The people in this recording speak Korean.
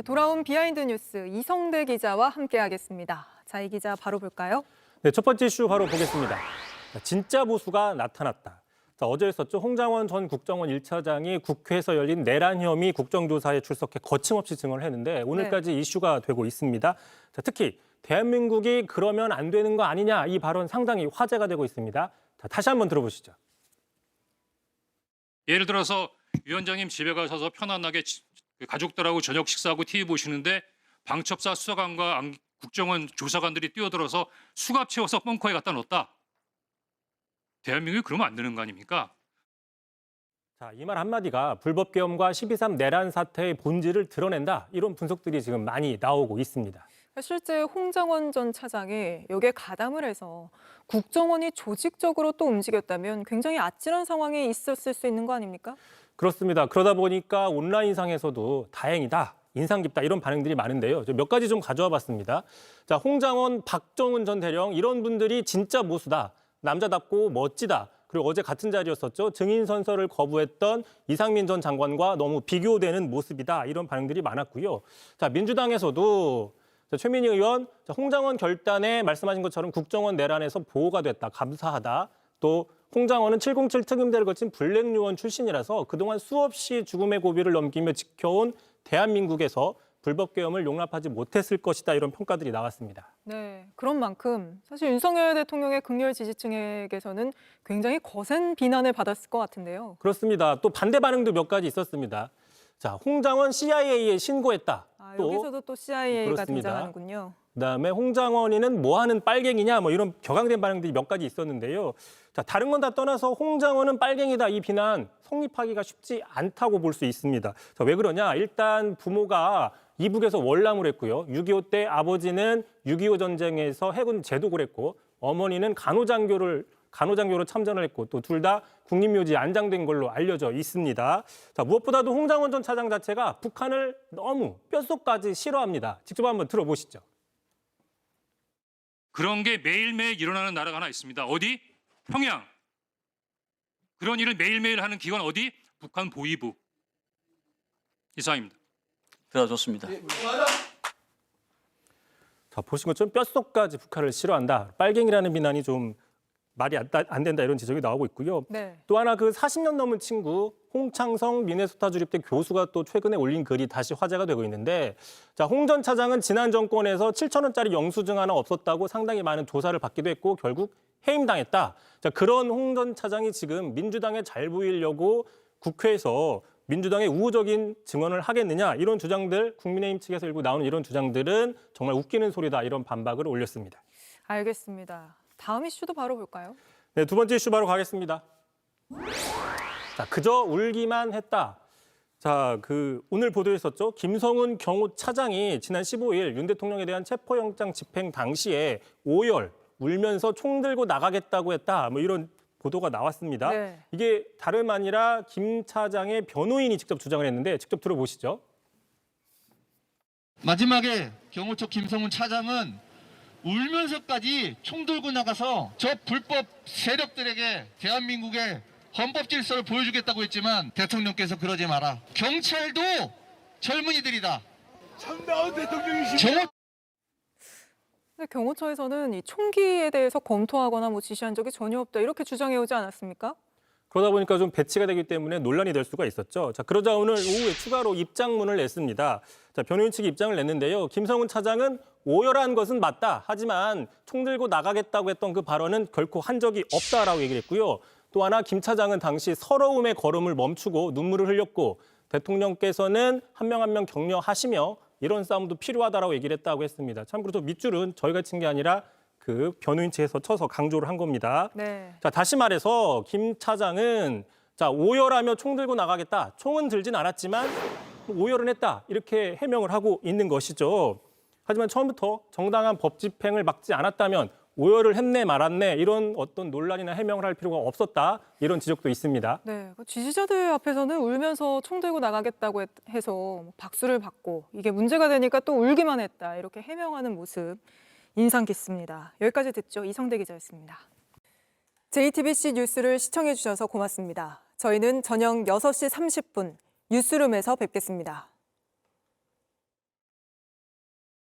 돌아온 비하인드 뉴스 이성대 기자와 함께하겠습니다. 자, 이 기자 바로 볼까요? 네, 첫 번째 이슈 바로 보겠습니다. 진짜 보수가 나타났다. 자, 어제 있었죠. 홍장원 전 국정원 1차장이 국회에서 열린 내란 혐의 국정조사에 출석해 거침없이 증언을 했는데 오늘까지 이슈가 되고 있습니다. 자, 특히 대한민국이 그러면 안 되는 거 아니냐 이 발언 상당히 화제가 되고 있습니다. 자, 다시 한번 들어보시죠. 예를 들어서 위원장님 집에 가셔서 편안하게 가족들하고 저녁 식사하고 TV 보시는데 방첩사 수사관과 국정원 조사관들이 뛰어들어서 수갑 채워서 벙커에 갖다 넣었다. 대한민국이 그러면 안 되는 거 아닙니까? 자, 이 말 한마디가 불법계엄과 12.3 내란 사태의 본질을 드러낸다. 이런 분석들이 지금 많이 나오고 있습니다. 실제 홍장원 전 차장이 여기에 가담을 해서 국정원이 조직적으로 또 움직였다면 굉장히 아찔한 상황이 있었을 수 있는 거 아닙니까? 그렇습니다. 그러다 보니까 온라인상에서도 다행이다, 인상 깊다 이런 반응들이 많은데요. 몇 가지 좀 가져와 봤습니다. 자, 홍장원, 박정훈 전 대령 이런 분들이 진짜 보수다, 남자답고 멋지다. 그리고 어제 같은 자리였었죠. 증인 선서를 거부했던 이상민 전 장관과 너무 비교되는 모습이다. 이런 반응들이 많았고요. 자, 민주당에서도 최민희 의원, 홍장원 결단에 말씀하신 것처럼 국정원 내란에서 보호가 됐다, 감사하다. 또 홍장원은 707 특임대를 거친 블랙 요원 출신이라서 그동안 수없이 죽음의 고비를 넘기며 지켜온 대한민국에서 불법계엄을 용납하지 못했을 것이다. 이런 평가들이 나왔습니다. 네, 그런 만큼 사실 윤석열 대통령의 극렬 지지층에게서는 굉장히 거센 비난을 받았을 것 같은데요. 그렇습니다. 또 반대 반응도 몇 가지 있었습니다. 자, 홍장원 CIA에 신고했다. 여기서도 또 CIA가 그렇습니다. 등장하는군요. 그다음에 홍장원이는 뭐하는 빨갱이냐 뭐 이런 격앙된 반응들이 몇 가지 있었는데요. 자, 다른 건 다 떠나서 홍장원은 빨갱이다 이 비난 성립하기가 쉽지 않다고 볼 수 있습니다. 자, 왜 그러냐? 일단 부모가 이북에서 월남을 했고요. 6.25 때 아버지는 6.25 전쟁에서 해군 제독을 했고 어머니는 간호장교로 참전을 했고 또 둘 다 국립묘지에 안장된 걸로 알려져 있습니다. 자, 무엇보다도 홍장원 전 차장 자체가 북한을 너무 뼛속까지 싫어합니다. 직접 한번 들어보시죠. 그런 게 매일매일 일어나는 나라가 하나 있습니다. 어디? 평양. 그런 일을 매일매일 하는 기관 어디? 북한 보위부. 이상입니다. 들어줬습니다. 자, 보신 것처럼 뼛속까지 북한을 싫어한다. 빨갱이라는 비난이 좀 말이 안 된다 이런 지적이 나오고 있고요. 네. 또 하나 그 40년 넘은 친구 홍창성 미네소타 주립대 교수가 또 최근에 올린 글이 다시 화제가 되고 있는데 자, 홍 전 차장은 지난 정권에서 7,000원짜리 영수증 하나 없었다고 상당히 많은 조사를 받기도 했고 결국 해임당했다. 자, 그런 홍 전 차장이 지금 민주당에 잘 보이려고 국회에서 민주당의 우호적인 증언을 하겠느냐 이런 주장들 국민의힘 측에서 일부 나오는 이런 주장들은 정말 웃기는 소리다 이런 반박을 올렸습니다. 알겠습니다. 다음 이슈도 바로 볼까요? 네, 두 번째 이슈 바로 가겠습니다. 자, 그저 울기만 했다. 자, 오늘 보도했었죠. 김성훈 경호차장이 지난 15일 윤 대통령에 대한 체포영장 집행 당시에 오열, 울면서 총 들고 나가겠다고 했다. 뭐 이런 보도가 나왔습니다. 네. 이게 다름 아니라 김 차장의 변호인이 직접 주장을 했는데 직접 들어보시죠. 마지막에 경호처 김성훈 차장은 울면서까지 총 들고 나가서 저 불법 세력들에게 대한민국의 헌법 질서를 보여주겠다고 했지만 대통령께서 그러지 마라. 경찰도 젊은이들이다. 참다운 대통령이십니다. 근데 경호처에서는 이 총기에 대해서 검토하거나 뭐 지시한 적이 전혀 없다 이렇게 주장해오지 않았습니까? 그러다 보니까 좀 배치가 되기 때문에 논란이 될 수가 있었죠. 자, 그러자 오늘 오후에 추가로 입장문을 냈습니다. 자, 변호인 측이 입장을 냈는데요. 김성훈 차장은 오열한 것은 맞다. 하지만 총 들고 나가겠다고 했던 그 발언은 결코 한 적이 없다라고 얘기를 했고요. 또 하나 김 차장은 당시 서러움의 걸음을 멈추고 눈물을 흘렸고 대통령께서는 한 명 한 명 격려하시며 이런 싸움도 필요하다라고 얘기를 했다고 했습니다. 참고로 저 밑줄은 저희가 친 게 아니라 그 변호인 측에서 쳐서 강조를 한 겁니다. 네. 자, 다시 말해서 김 차장은 자, 오열하며 총 들고 나가겠다. 총은 들진 않았지만 오열은 했다. 이렇게 해명을 하고 있는 것이죠. 하지만 처음부터 정당한 법 집행을 막지 않았다면 오열을 했네 말았네 이런 어떤 논란이나 해명을 할 필요가 없었다. 이런 지적도 있습니다. 네, 지지자들 앞에서는 울면서 총 들고 나가겠다고 해서 박수를 받고 이게 문제가 되니까 또 울기만 했다. 이렇게 해명하는 모습 인상 깊습니다. 여기까지 듣죠. 이성대 기자였습니다. JTBC 뉴스를 시청해 주셔서 고맙습니다. 저희는 저녁 6시 30분 뉴스룸에서 뵙겠습니다.